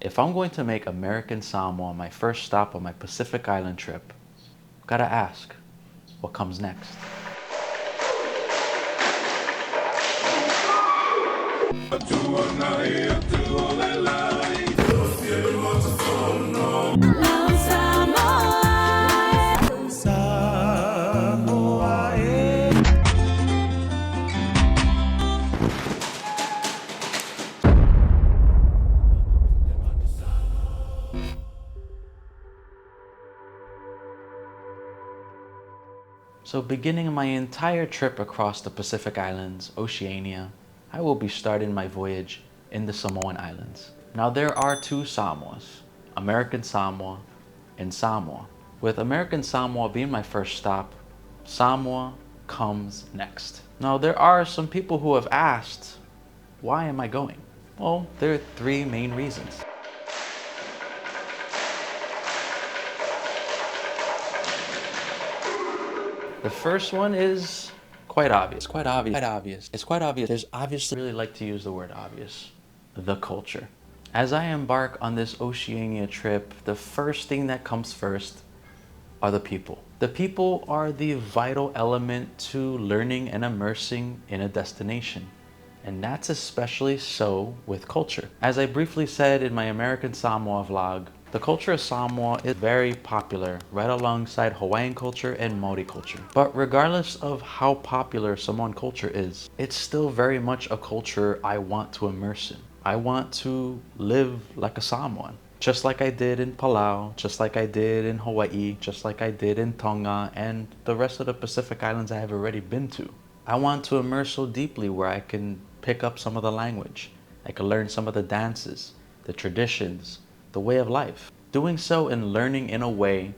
If I'm going to make American Samoa my first stop on my Pacific Island trip, gotta ask, what comes next? So beginning my entire trip across the Pacific Islands, Oceania, I will be starting my voyage in the Samoan Islands. Now there are two Samoas, American Samoa and Samoa. With American Samoa being my first stop, Samoa comes next. Now there are some people who have asked, why am I going? Well, there are three main reasons. The first one is quite obvious. There's obviously, I really like to use the word obvious. The culture. As I embark on this Oceania trip, the first thing that comes first are the people. The people are the vital element to learning and immersing in a destination. And that's especially so with culture. As I briefly said in my American Samoa vlog, the culture of Samoa is very popular, right alongside Hawaiian culture and Maori culture. But regardless of how popular Samoan culture is, it's still very much a culture I want to immerse in. I want to live like a Samoan, just like I did in Palau, just like I did in Hawaii, just like I did in Tonga, and the rest of the Pacific Islands I have already been to. I want to immerse so deeply where I can pick up some of the language. I can learn some of the dances, the traditions, the way of life. Doing so and learning in a way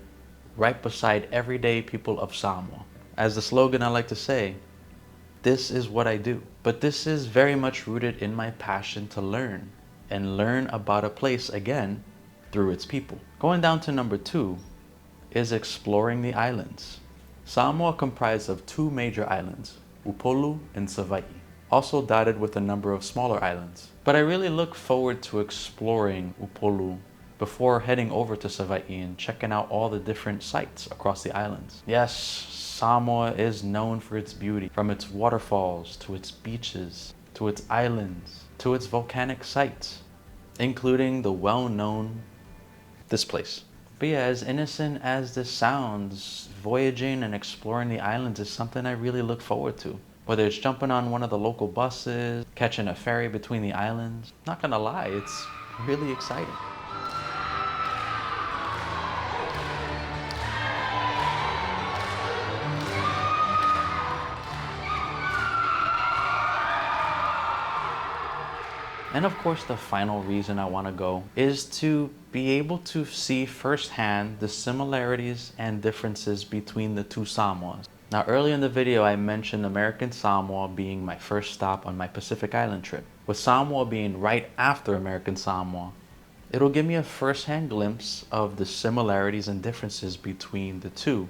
right beside everyday people of Samoa. As the slogan I like to say, this is what I do. But this is very much rooted in my passion to learn and learn about a place again through its people. Going down to number 2 is exploring the islands. Samoa comprised of 2 major islands, Upolu and Savaii, also dotted with a number of smaller islands. But I really look forward to exploring Upolu before heading over to Savaii and checking out all the different sites across the islands. Yes, Samoa is known for its beauty, from its waterfalls to its beaches, to its islands, to its volcanic sites, including the well-known this place. But yeah, as innocent as this sounds, voyaging and exploring the islands is something I really look forward to. Whether it's jumping on one of the local buses, catching a ferry between the islands, not gonna lie, it's really exciting. And of course, the final reason I want to go is to be able to see firsthand the similarities and differences between the two Samoas. Now, earlier in the video, I mentioned American Samoa being my first stop on my Pacific Island trip. With Samoa being right after American Samoa, it'll give me a first-hand glimpse of the similarities and differences between the two,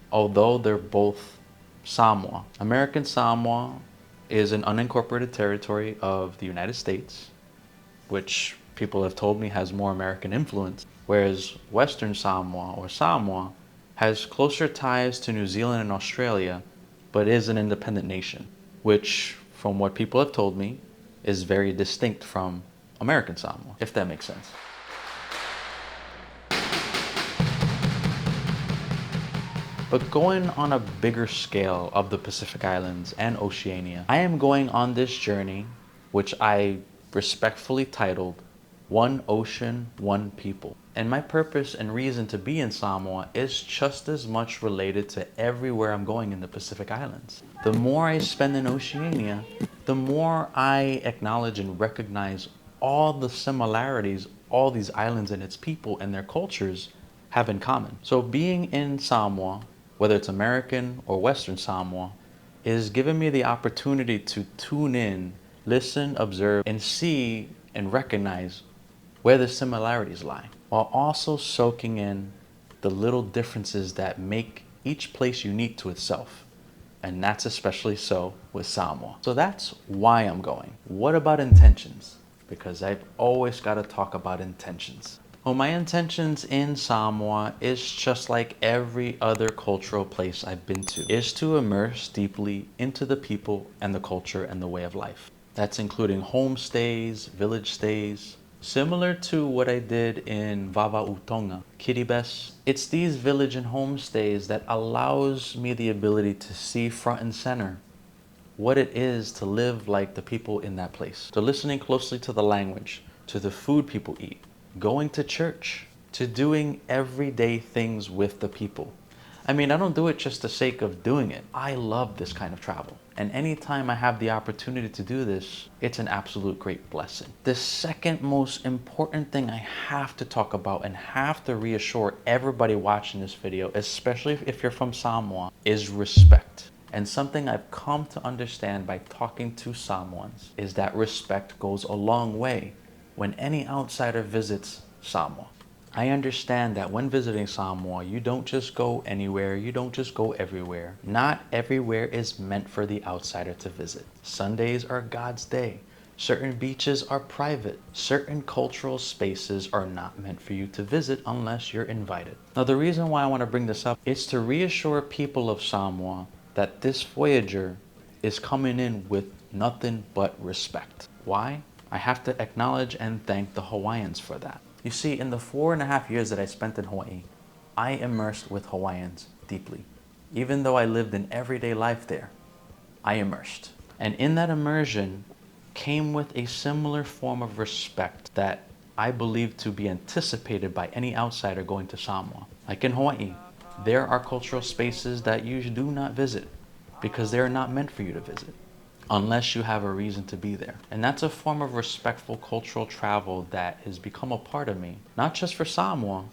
although they're both Samoa. American Samoa is an unincorporated territory of the United States, which people have told me has more American influence, whereas Western Samoa, or Samoa, has closer ties to New Zealand and Australia, but is an independent nation, which, from what people have told me, is very distinct from American Samoa, if that makes sense. But going on a bigger scale of the Pacific Islands and Oceania, I am going on this journey, which I respectfully titled, One Ocean, One People. And my purpose and reason to be in Samoa is just as much related to everywhere I'm going in the Pacific Islands. The more I spend in Oceania, the more I acknowledge and recognize all the similarities all these islands and its people and their cultures have in common. So being in Samoa, whether it's American or Western Samoa, is giving me the opportunity to tune in, listen, observe, and see and recognize where the similarities lie, while also soaking in the little differences that make each place unique to itself. And that's especially so with Samoa. So that's why I'm going. What about intentions? because I've always got to talk about intentions. Well, my intentions in Samoa is just like every other cultural place I've been to, is to immerse deeply into the people and the culture and the way of life. That's including homestays, village stays, similar to what I did in Vava'utonga, Kiribati. It's these village and homestays that allows me the ability to see front and center what it is to live like the people in that place. To listening closely to the language, to the food people eat, going to church, to doing everyday things with the people. I mean, I don't do it just the sake of doing it. I love this kind of travel. And anytime I have the opportunity to do this, it's an absolute great blessing. The second most important thing I have to talk about and have to reassure everybody watching this video, especially if you're from Samoa, is respect. And something I've come to understand by talking to Samoans is that respect goes a long way when any outsider visits Samoa. I understand that when visiting Samoa, you don't just go anywhere, you don't just go everywhere. Not everywhere is meant for the outsider to visit. Sundays are God's day. Certain beaches are private. Certain cultural spaces are not meant for you to visit unless you're invited. Now, the reason why I want to bring this up is to reassure people of Samoa that this Voyager is coming in with nothing but respect. Why? I have to acknowledge and thank the Hawaiians for that. You see, in the 4.5 years that I spent in Hawaii, I immersed with Hawaiians deeply. Even though I lived in everyday life there, I immersed. And in that immersion came with a similar form of respect that I believe to be anticipated by any outsider going to Samoa. Like in Hawaii, there are cultural spaces that you do not visit because they're not meant for you to visit unless you have a reason to be there. And that's a form of respectful cultural travel that has become a part of me, not just for Samoa,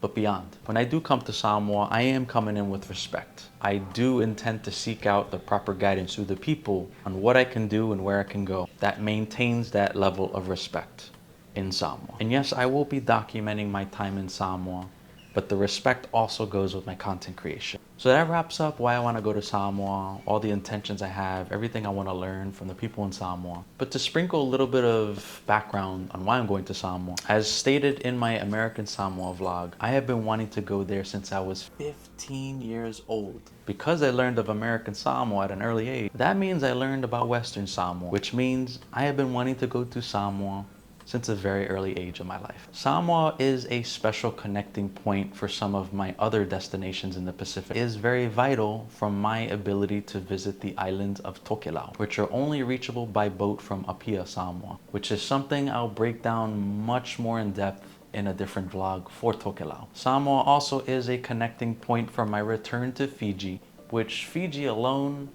but beyond. When I do come to Samoa, I am coming in with respect. I do intend to seek out the proper guidance through the people on what I can do and where I can go that maintains that level of respect in Samoa. And yes, I will be documenting my time in Samoa, but the respect also goes with my content creation. So that wraps up why I want to go to Samoa, all the intentions I have, everything I want to learn from the people in Samoa. But to sprinkle a little bit of background on why I'm going to Samoa, as stated in my American Samoa vlog, I have been wanting to go there since I was 15 years old. Because I learned of American Samoa at an early age, that means I learned about Western Samoa, which means I have been wanting to go to Samoa since a very early age of my life. Samoa is a special connecting point for some of my other destinations in the Pacific. It is very vital from my ability to visit the islands of Tokelau, which are only reachable by boat from Apia, Samoa, which is something I'll break down much more in depth in a different vlog for Tokelau. Samoa also is a connecting point for my return to Fiji, which Fiji alone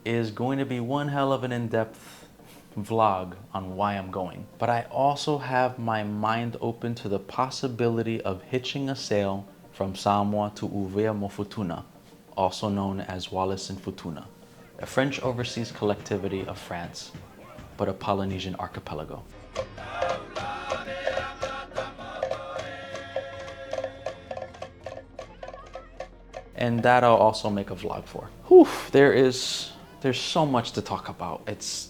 is going to be one hell of an in-depth vlog on why I'm going. But I also have my mind open to the possibility of hitching a sail from Samoa to Uvea-Mofutuna, also known as Wallis and Futuna, a French overseas collectivity of France, but a Polynesian archipelago. And that I'll also make a vlog for. Whew, there's so much to talk about. It's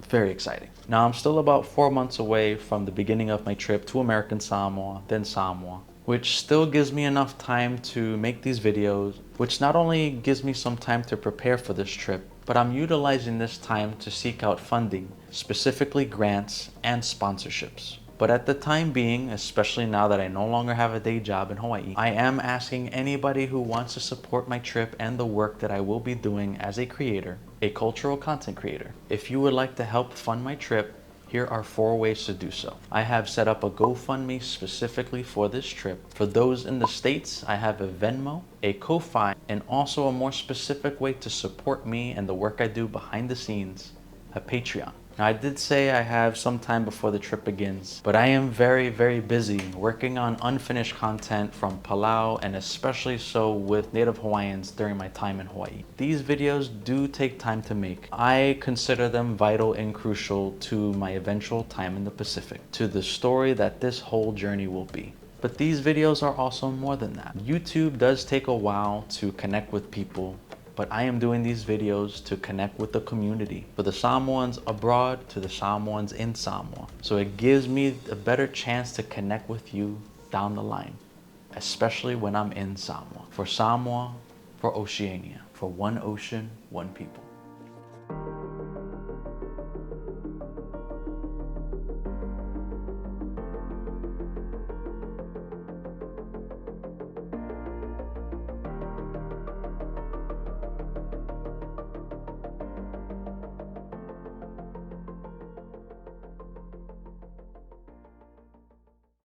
very exciting. Now I'm still about 4 months away from the beginning of my trip to American Samoa, then Samoa, which still gives me enough time to make these videos, which not only gives me some time to prepare for this trip, but I'm utilizing this time to seek out funding, specifically grants and sponsorships. But at the time being, especially now that I no longer have a day job in Hawaii, I am asking anybody who wants to support my trip and the work that I will be doing as a creator, a cultural content creator. If you would like to help fund my trip, here are 4 ways to do so. I have set up a GoFundMe specifically for this trip. For those in the States, I have a Venmo, a Ko-Fi, and also a more specific way to support me and the work I do behind the scenes, a Patreon. Now, I did say I have some time before the trip begins, but I am very, very busy working on unfinished content from Palau, and especially so with Native Hawaiians during my time in Hawaii. These videos do take time to make. I consider them vital and crucial to my eventual time in the Pacific, to the story that this whole journey will be. But these videos are also more than that. YouTube does take a while to connect with people, but I am doing these videos to connect with the community, for the Samoans abroad to the Samoans in Samoa. So it gives me a better chance to connect with you down the line, especially when I'm in Samoa. For Samoa, for Oceania, for one ocean, one people.